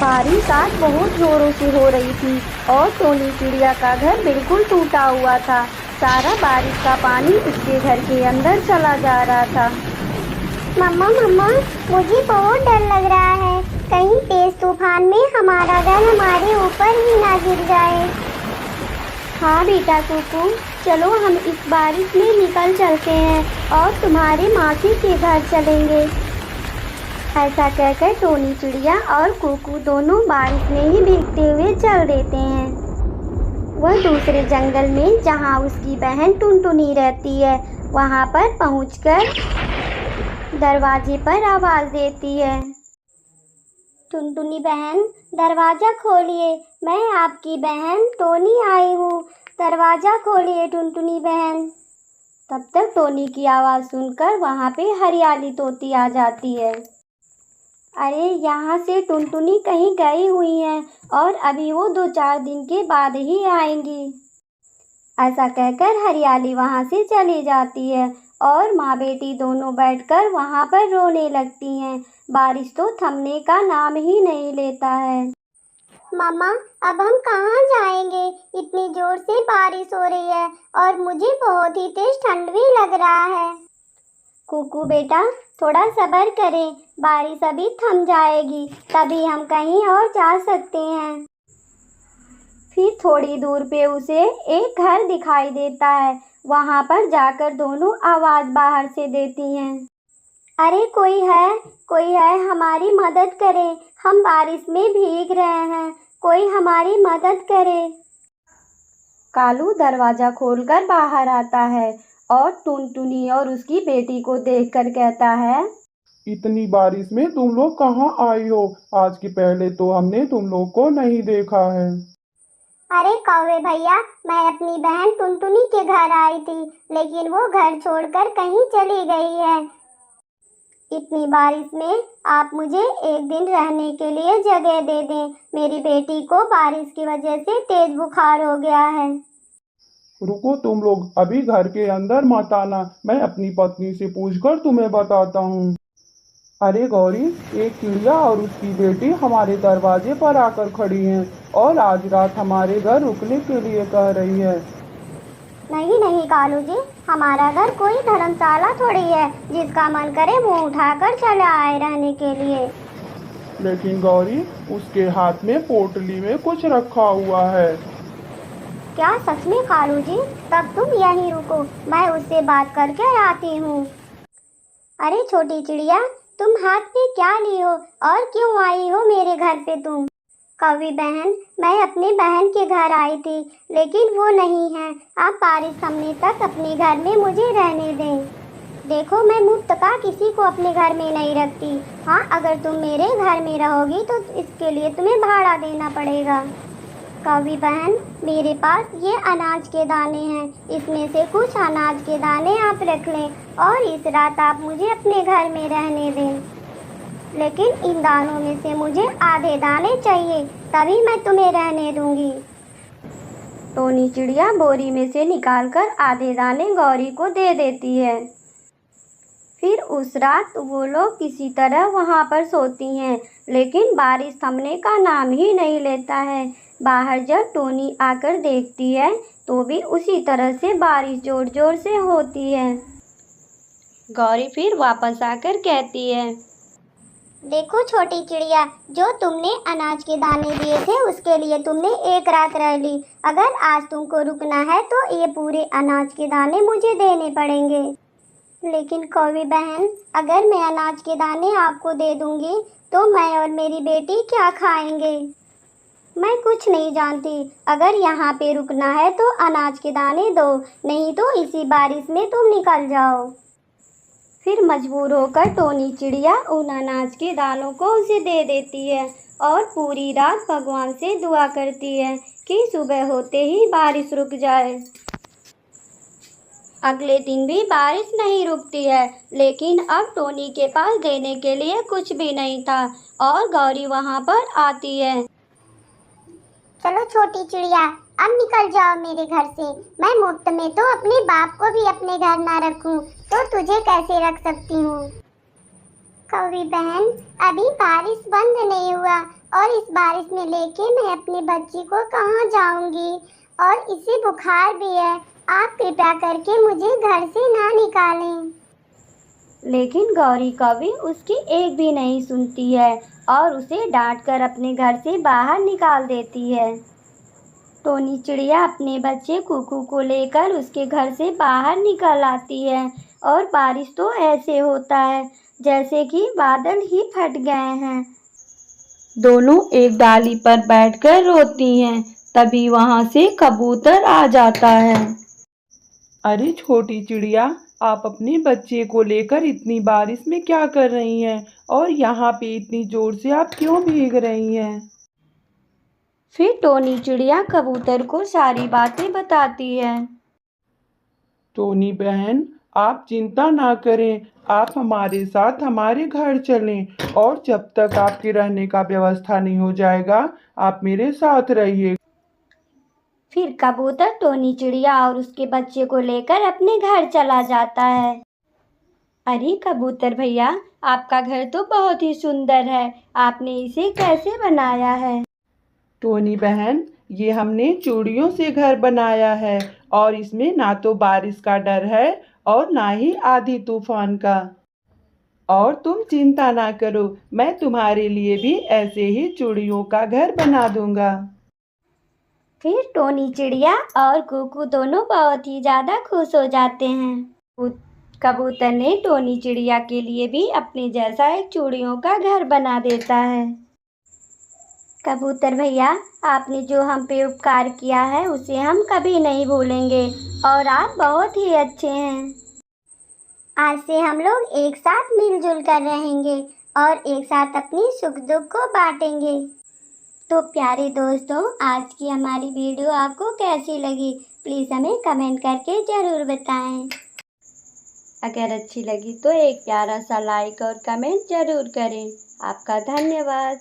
बारिश आज बहुत जोरों से हो रही थी और टोनी चिड़िया का घर बिल्कुल टूटा हुआ था। सारा बारिश का पानी उसके घर के अंदर चला जा रहा था। मम्मा मम्मा, मुझे बहुत डर लग रहा है। कहीं तेज तूफान में हमारा घर हमारे ऊपर ही ना गिर जाए। हाँ बेटा कुकू, चलो हम इस बारिश में निकल चलते हैं और तुम्हारे मासी के घर चलेंगे। ऐसा कहकर टोनी चिड़िया और कुकू दोनों बारिश में ही भीगते हुए चल देते हैं। वह दूसरे जंगल में जहाँ उसकी बहन टुनटुनी रहती है वहाँ पर पहुँचकर दरवाजे पर आवाज़ देती है। टुनटुनी बहन, दरवाज़ा खोलिए, मैं आपकी बहन टोनी आई हूँ। दरवाज़ा खोलिए टुनटुनी बहन। तब तक टोनी की आवाज़ सुनकर वहाँ पे हरियाली तोती आ जाती है। अरे यहाँ से टुनटुनी कहीं गई हुई हैं और अभी वो 2-4 दिन के बाद ही आएंगी। ऐसा कहकर हरियाली वहाँ से चली जाती है और माँ बेटी दोनों बैठकर वहाँ पर रोने लगती हैं। बारिश तो थमने का नाम ही नहीं लेता है। मामा, अब हम कहाँ जाएंगे? इतनी जोर से बारिश हो रही है और मुझे बहुत ही तेज ठंड भी लग रहा है। कुकू बेटा, थोड़ा सब्र करें, बारिश अभी थम जाएगी, तभी हम कहीं और जा सकते हैं। फिर थोड़ी दूर पे उसे एक घर दिखाई देता है। वहाँ पर जाकर दोनों आवाज़ बाहर से देती हैं। अरे कोई है, हमारी मदद करे, हम बारिश में भीग रहे हैं, कोई हमारी मदद करे। कालू दरवाज़ा खोलकर बाहर आता है और टुनटुनी और उसकी बेटी को देखकर कहता है, इतनी बारिश में तुम लोग कहाँ आई हो? आज के पहले तो हमने तुम लोग को नहीं देखा है। अरे कौवे भैया, मैं अपनी बहन टुनटुनी के घर आई थी, लेकिन वो घर छोड़कर कहीं चली गई है। इतनी बारिश में आप मुझे एक दिन रहने के लिए जगह दे दें। मेरी बेटी को बारिश की वजह से तेज बुखार हो गया है। रुको तुम लोग, अभी घर के अंदर मत आना, मैं अपनी पत्नी से पूछकर तुम्हें बताता हूँ। अरे गौरी, एक चिड़िया और उसकी बेटी हमारे दरवाजे पर आकर खड़ी हैं और आज रात हमारे घर रुकने के लिए कह रही है। नहीं कालू जी, हमारा घर कोई धर्मशाला थोड़ी है जिसका मन करे मुंह उठाकर चला आए रहने के लिए। लेकिन गौरी, उसके हाथ में पोटली में कुछ रखा हुआ है। क्या सच में कालू जी? तब तुम यहीं रुको, मैं उससे बात करके आती हूँ। अरे छोटी चिड़िया, तुम हाथ में क्या ली हो और क्यों आई हो मेरे घर पे तुम? कौवी बहन, मैं अपनी बहन के घर आई थी, लेकिन वो नहीं है। आप बारिश थमने तक अपने घर में मुझे रहने दें। देखो, मैं मुफ्त का किसी को अपने घर में नहीं रखती। हाँ, अगर तुम मेरे घर में रहोगी तो इसके लिए तुम्हें भाड़ा देना पड़ेगा। कौवी बहन, मेरे पास ये अनाज के दाने हैं, इसमें से कुछ अनाज के दाने आप रख लें और इस रात आप मुझे अपने घर में रहने दें। लेकिन इन दानों में से मुझे आधे दाने चाहिए, तभी मैं तुम्हें रहने दूंगी। टोनी चिड़िया बोरी में से निकालकर आधे दाने गौरी को दे देती है। फिर उस रात वो लोग किसी तरह वहाँ पर सोती हैं, लेकिन बारिश थमने का नाम ही नहीं लेता है। बाहर जब टोनी आकर देखती है तो भी उसी तरह से बारिश जोर जोर से होती है। गौरी फिर वापस आकर कहती है, देखो छोटी चिड़िया, जो तुमने अनाज के दाने दिए थे उसके लिए तुमने एक रात रह ली। अगर आज तुमको रुकना है तो ये पूरे अनाज के दाने मुझे देने पड़ेंगे। लेकिन कौवी बहन, अगर मैं अनाज के दाने आपको दे दूंगी तो मैं और मेरी बेटी क्या खाएंगे? मैं कुछ नहीं जानती। अगर यहाँ पे रुकना है तो अनाज के दाने दो, नहीं तो इसी बारिश में तुम निकल जाओ। फिर मजबूर होकर टोनी चिड़िया उन अनाज के दानों को उसे दे देती है और पूरी रात भगवान से दुआ करती है कि सुबह होते ही बारिश रुक जाए। अगले दिन भी बारिश नहीं रुकती है, लेकिन अब टोनी के पास देने के लिए कुछ भी नहीं था और गौरी वहाँ पर आती है। चलो छोटी चिड़िया, अब निकल जाओ मेरे घर से। मैं मुफ्त में तो अपने बाप को भी अपने घर ना रखूं, तो तुझे कैसे रख सकती हूँ? कौवी बहन, अभी बारिश बंद नहीं हुआ, और इस बारिश में लेके मैं अपने बच्ची को कहाँ जाऊंगी, और इसे बुखार भी है। आप कृपया करके मुझे घर से ना निकालें। लेकिन गौरी कौवी उसकी एक भी नहीं सुनती है और उसे डांटकर अपने घर से बाहर निकाल देती है। टोनी चिड़िया अपने बच्चे कुकू को लेकर उसके घर से बाहर निकल आती है और बारिश तो ऐसे होता है जैसे कि बादल ही फट गए हैं। दोनों एक डाली पर बैठकर रोती हैं। तभी वहां से कबूतर आ जाता है। अरे छोटी चिड़िया, आप अपने बच्चे को लेकर इतनी बारिश में क्या कर रही हैं? और यहाँ पे इतनी जोर से आप क्यों भीग रही हैं? फिर टोनी चिड़िया कबूतर को सारी बातें बताती है। टोनी बहन, आप चिंता ना करें, आप हमारे साथ हमारे घर चलें और जब तक आपके रहने का व्यवस्था नहीं हो जाएगा, आप मेरे साथ रहिए। फिर कबूतर टोनी चिड़िया और उसके बच्चे को लेकर अपने घर चला जाता है। अरे कबूतर भैया, आपका घर तो बहुत ही सुंदर है, आपने इसे कैसे बनाया है? टोनी बहन, ये हमने चूड़ियों से घर बनाया है और इसमें ना तो बारिश का डर है और ना ही आंधी तूफान का। और तुम चिंता ना करो, मैं तुम्हारे लिए भी ऐसे ही चूड़ियों का घर बना दूंगा। फिर टोनी चिड़िया और कुकू दोनों बहुत ही ज़्यादा खुश हो जाते हैं। कबूतर ने टोनी चिड़िया के लिए भी अपने जैसा एक चूड़ियों का घर बना देता है। कबूतर भैया, आपने जो हम पे उपकार किया है उसे हम कभी नहीं भूलेंगे और आप बहुत ही अच्छे हैं। आज से हम लोग एक साथ मिलजुल कर रहेंगे और एक साथ अपनी सुख दुख को बांटेंगे। तो प्यारे दोस्तों, आज की हमारी वीडियो आपको कैसी लगी प्लीज़ हमें कमेंट करके ज़रूर बताएं। अगर अच्छी लगी तो एक प्यारा सा लाइक और कमेंट ज़रूर करें। आपका धन्यवाद।